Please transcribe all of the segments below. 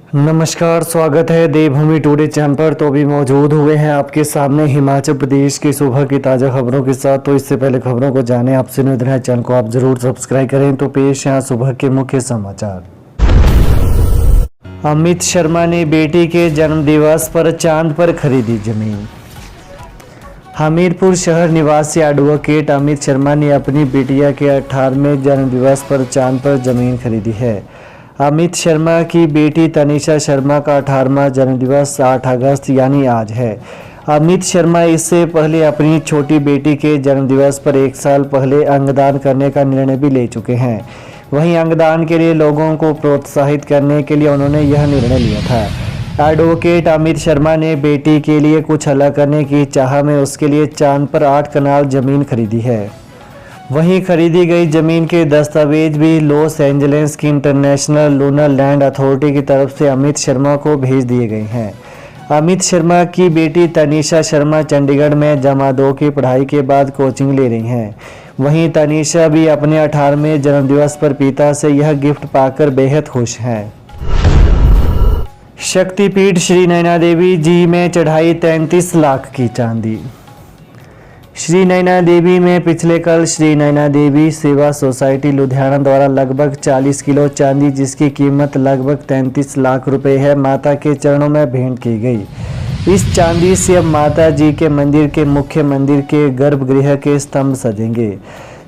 नमस्कार, स्वागत है देवभूमि टुडे चैनल पर। तो अभी मौजूद हुए हैं आपके सामने हिमाचल प्रदेश की सुबह की ताज़ा खबरों के साथ। तो इससे पहले खबरों को जाने आपसे निवेदन है, चैनल को आप जरूर सब्सक्राइब करें। तो पेश हैं सुबह के मुख्य समाचार। अमित शर्मा ने बेटी के जन्मदिवस पर चांद पर खरीदी जमीन। हमीरपुर शहर निवासी एडवोकेट अमित शर्मा ने अपनी बिटिया के 18वें जन्मदिवस पर चांद पर जमीन खरीदी है। अमित शर्मा की बेटी तनिषा शर्मा का 18वां जन्मदिवस 8 अगस्त यानी आज है। अमित शर्मा इससे पहले अपनी छोटी बेटी के जन्मदिवस पर 1 साल पहले अंगदान करने का निर्णय भी ले चुके हैं। वहीं अंगदान के लिए लोगों को प्रोत्साहित करने के लिए उन्होंने यह निर्णय लिया था। एडवोकेट अमित शर्मा ने बेटी के लिए कुछ अलग करने की चाह में उसके लिए चांद पर 8 कनाल जमीन खरीदी है। वहीं खरीदी गई जमीन के दस्तावेज भी लॉस एंजल्स की इंटरनेशनल लूनर लैंड अथॉरिटी की तरफ से अमित शर्मा को भेज दिए गए हैं। अमित शर्मा की बेटी तनिषा शर्मा चंडीगढ़ में जमा 2 की पढ़ाई के बाद कोचिंग ले रही हैं। वहीं तनिषा भी अपने 18वें जन्मदिवस पर पिता से यह गिफ्ट पाकर बेहद खुश हैं। शक्तिपीठ श्री नैना देवी जी में चढ़ाई 33 लाख की चांदी। श्री नैना देवी में पिछले कल श्री नैना देवी सेवा सोसाइटी लुधियाना द्वारा लगभग 40 किलो चांदी, जिसकी कीमत लगभग 33 लाख रुपए है, माता के चरणों में भेंट की गई। इस चांदी से अब माता जी के मंदिर के मुख्य मंदिर के गर्भगृह के स्तंभ सजेंगे।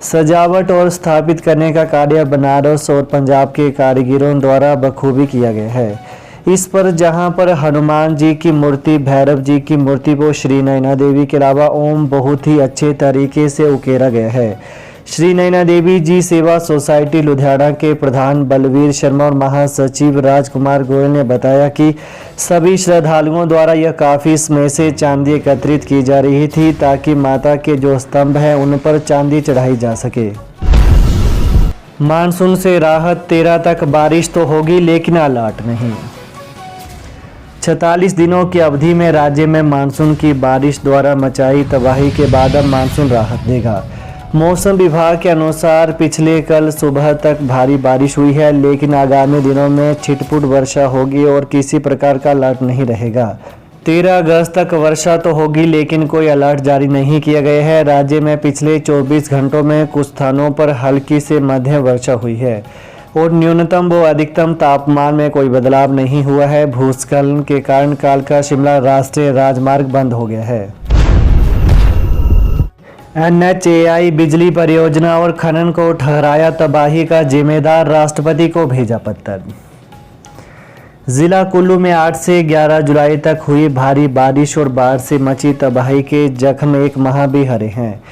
सजावट और स्थापित करने का कार्य बनारस और पंजाब के कारीगरों द्वारा बखूबी किया गया है। इस पर जहां पर हनुमान जी की मूर्ति, भैरव जी की मूर्ति को श्री नैना देवी के अलावा ओम बहुत ही अच्छे तरीके से उकेरा गया है। श्री नैना देवी जी सेवा सोसाइटी लुधियाना के प्रधान बलवीर शर्मा और महासचिव राजकुमार गोयल ने बताया कि सभी श्रद्धालुओं द्वारा यह काफ़ी समय से चांदी एकत्रित की जा रही थी ताकि माता के जो स्तंभ हैं उन पर चांदी चढ़ाई जा सके। मानसून से राहत, 13 तक बारिश तो होगी लेकिन अलर्ट नहीं। 46 दिनों की अवधि में राज्य में मानसून की बारिश द्वारा मचाई तबाही के बाद अब मानसून राहत देगा। मौसम विभाग के अनुसार पिछले कल सुबह तक भारी बारिश हुई है, लेकिन आगामी दिनों में छिटपुट वर्षा होगी और किसी प्रकार का अलर्ट नहीं रहेगा। 13 अगस्त तक वर्षा तो होगी लेकिन कोई अलर्ट जारी नहीं किया गया है। राज्य में पिछले 24 घंटों में कुछ स्थानों पर हल्की से मध्यम वर्षा हुई है और न्यूनतम व अधिकतम तापमान में कोई बदलाव नहीं हुआ है। भूस्खलन के कारण कालका शिमला राष्ट्रीय राजमार्ग बंद हो गया है। NHAI बिजली परियोजना और खनन को ठहराया तबाही का जिम्मेदार, राष्ट्रपति को भेजा पत्र। जिला कुल्लू में 8 से 11 जुलाई तक हुई भारी बारिश और बाढ़ से मची तबाही के जख्म एक माह भी हरे हैं।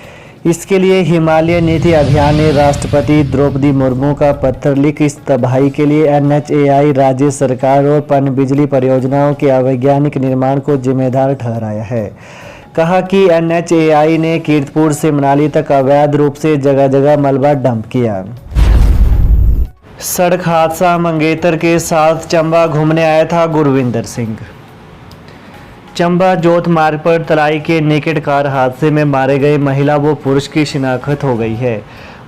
इसके लिए हिमालय नीति अभियान ने राष्ट्रपति द्रौपदी मुर्मू का पत्र लिख इस तबाही के लिए NHAI, राज्य सरकार और पनबिजली परियोजनाओं के अवैज्ञानिक निर्माण को जिम्मेदार ठहराया है। कहा कि NHAI ने कीर्तपुर से मनाली तक अवैध रूप से जगह जगह मलबा डंप किया। सड़क हादसा, मंगेतर के साथ चंबा घूमने आया था गुरविंदर सिंह। चंबा जोत मार्ग पर तलाई के निकट कार हादसे में मारे गए महिला व पुरुष की शिनाख्त हो गई है।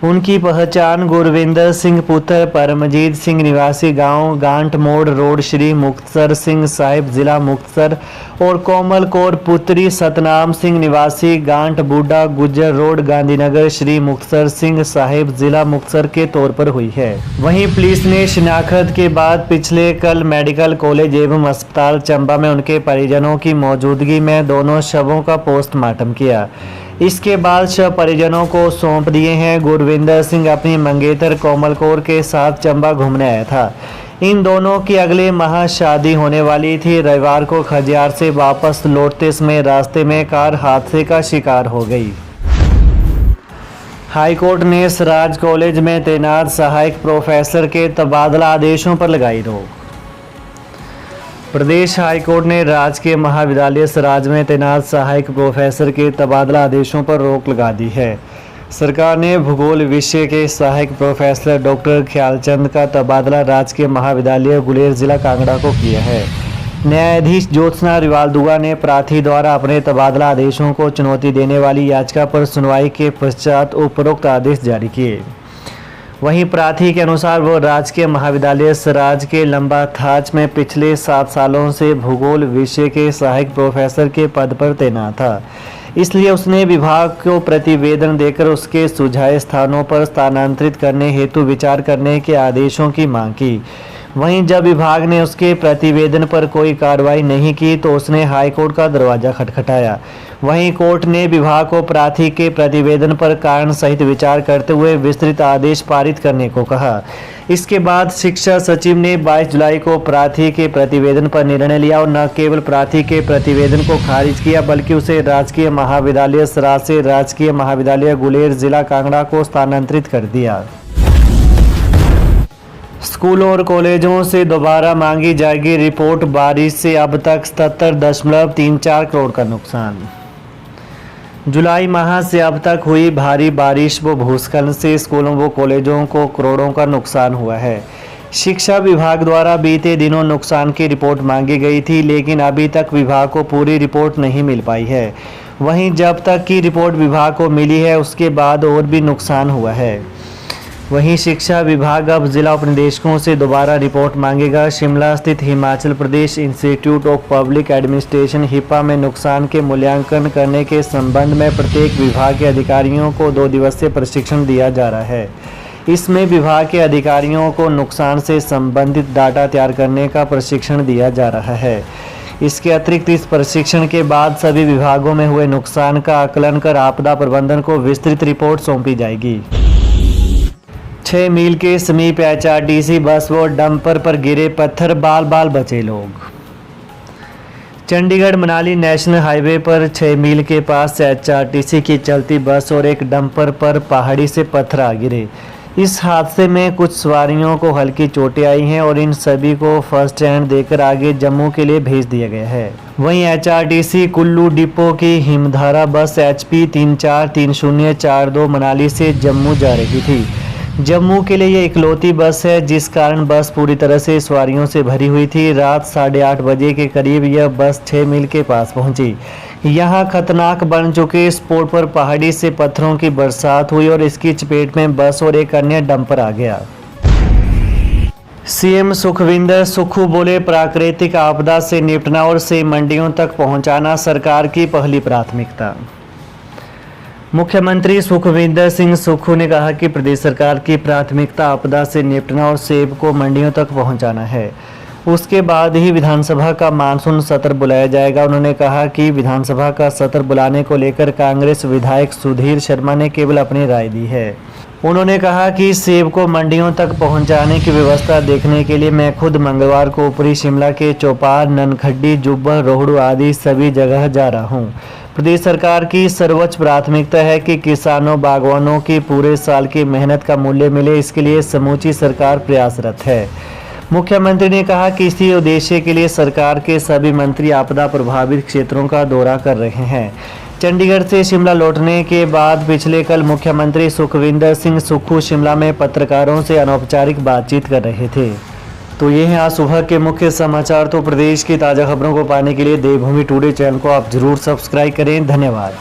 उनकी पहचान गुरविंदर सिंह पुत्र परमजीत सिंह निवासी गांव गांठ मोड़ रोड श्री मुक्तसर सिंह साहिब जिला मुक्तसर और कोमल कौर पुत्री सतनाम सिंह निवासी गांठ बूढ़ा गुज्जर रोड गांधीनगर श्री मुक्तसर सिंह साहिब जिला मुक्तसर के तौर पर हुई है। वहीं पुलिस ने शिनाख्त के बाद पिछले कल मेडिकल कॉलेज एवं अस्पताल चंबा में उनके परिजनों की मौजूदगी में दोनों शवों का पोस्टमार्टम किया। इसके बाद शव परिजनों को सौंप दिए हैं। गुरविंदर सिंह अपनी मंगेतर कोमल कौर के साथ चंबा घूमने आया था। इन दोनों की अगले माह शादी होने वाली थी। रविवार को खजियार से वापस लौटते समय रास्ते में कार हादसे का शिकार हो गई। हाईकोर्ट ने सराज कॉलेज में तैनात सहायक प्रोफेसर के तबादला आदेशों पर लगाई रोक। प्रदेश हाईकोर्ट ने राजकीय महाविद्यालय सराज में तैनात सहायक प्रोफेसर के तबादला आदेशों पर रोक लगा दी है। सरकार ने भूगोल विषय के सहायक प्रोफेसर डॉक्टर ख्यालचंद का तबादला राजकीय महाविद्यालय गुलेर जिला कांगड़ा को किया है। न्यायाधीश ज्योत्सना रिवालदुआ ने प्रार्थी द्वारा अपने तबादला आदेशों को चुनौती देने वाली याचिका पर सुनवाई के पश्चात उपरोक्त आदेश जारी किए। वहीं प्रार्थी के अनुसार वो राजकीय महाविद्यालय सराज के लंबा थाच में पिछले 7 सालों से भूगोल विषय के सहायक प्रोफेसर के पद पर तैनात था। इसलिए उसने विभाग को प्रतिवेदन देकर उसके सुझाए स्थानों पर स्थानांतरित करने हेतु विचार करने के आदेशों की मांग की। वहीं जब विभाग ने उसके प्रतिवेदन पर कोई कार्रवाई नहीं की तो उसने हाईकोर्ट का दरवाजा खटखटाया। वहीं कोर्ट ने विभाग को प्रार्थी के प्रतिवेदन पर कारण सहित विचार करते हुए विस्तृत आदेश पारित करने को कहा। इसके बाद शिक्षा सचिव ने 22 जुलाई को प्रार्थी के प्रतिवेदन पर निर्णय लिया और न केवल प्रार्थी के प्रतिवेदन को खारिज किया बल्कि उसे राजकीय महाविद्यालय सराज से राजकीय महाविद्यालय गुलेर जिला कांगड़ा को स्थानांतरित कर दिया। स्कूलों और कॉलेजों से दोबारा मांगी जाएगी रिपोर्ट। बारिश से अब तक 77.34 करोड़ का नुकसान। जुलाई माह से अब तक हुई भारी बारिश व भूस्खलन से स्कूलों व कॉलेजों को करोड़ों का नुकसान हुआ है। शिक्षा विभाग द्वारा बीते दिनों नुकसान की रिपोर्ट मांगी गई थी, लेकिन अभी तक विभाग को पूरी रिपोर्ट नहीं मिल पाई है। वहीं जब तक की रिपोर्ट विभाग को मिली है उसके बाद और भी नुकसान हुआ है। वहीं शिक्षा विभाग अब जिला उपनिदेशकों से दोबारा रिपोर्ट मांगेगा। शिमला स्थित Himachal Pradesh institute of public administration HIPA में नुकसान के मूल्यांकन करने के संबंध में प्रत्येक विभाग के अधिकारियों को 2 दिवसीय प्रशिक्षण दिया जा रहा है। इसमें विभाग के अधिकारियों को नुकसान से संबंधित डाटा तैयार करने का प्रशिक्षण दिया जा रहा है। इसके अतिरिक्त इस प्रशिक्षण के बाद सभी विभागों में हुए नुकसान का आकलन कर आपदा प्रबंधन को विस्तृत रिपोर्ट सौंपी जाएगी। 6 मील के समीप HRTC बस व डंपर पर गिरे पत्थर, बाल बाल बचे लोग। चंडीगढ़ मनाली नेशनल हाईवे पर 6 मील के पास HRTC की चलती बस और एक डंपर पर पहाड़ी से पत्थर आ गिरे। इस हादसे में कुछ सवारियों को हल्की चोटें आई हैं और इन सभी को फर्स्ट एड देकर आगे जम्मू के लिए भेज दिया गया है। वहीं HRTC कुल्लू डिपो की हिमधारा बस HP 343042 मनाली से जम्मू जा रही थी। जम्मू के लिए ये इकलौती बस है जिस कारण बस पूरी तरह से सवारियों से भरी हुई थी। रात 8:30 बजे के करीब यह बस 6 मील के पास पहुंची। यहां खतरनाक बन चुके स्पॉट पर पहाड़ी से पत्थरों की बरसात हुई और इसकी चपेट में बस और एक अन्य डंपर आ गया। सीएम सुखविंदर सुक्खू बोले, प्राकृतिक आपदा से निपटना और सेब मंडियों तक पहुंचाना सरकार की पहली प्राथमिकता। मुख्यमंत्री सुखविंदर सिंह सुक्खू ने कहा कि प्रदेश सरकार की प्राथमिकता आपदा से निपटना और सेब को मंडियों तक पहुंचाना है। उसके बाद ही विधानसभा का मानसून सत्र बुलाया जाएगा। उन्होंने कहा कि विधानसभा का सत्र बुलाने को लेकर कांग्रेस विधायक सुधीर शर्मा ने केवल अपनी राय दी है। उन्होंने कहा कि सेब को मंडियों तक पहुंचाने की व्यवस्था देखने के लिए मैं खुद मंगलवार को ऊपरी शिमला के चौपार, ननखड्डी, जुब्बल, रोहड़ू आदि सभी जगह जा रहा हूं। प्रदेश सरकार की सर्वोच्च प्राथमिकता है कि किसानों, बागवानों की पूरे साल की मेहनत का मूल्य मिले, इसके लिए समूची सरकार प्रयासरत है। मुख्यमंत्री ने कहा कि इसी उद्देश्य के लिए सरकार के सभी मंत्री आपदा प्रभावित क्षेत्रों का दौरा कर रहे हैं। चंडीगढ़ से शिमला लौटने के बाद पिछले कल मुख्यमंत्री सुखविंदर सिंह सुक्खू शिमला में पत्रकारों से अनौपचारिक बातचीत कर रहे थे। तो ये हैं आज सुबह के मुख्य समाचार। तो प्रदेश की ताज़ा खबरों को पाने के लिए देवभूमि टुडे चैनल को आप जरूर सब्सक्राइब करें। धन्यवाद।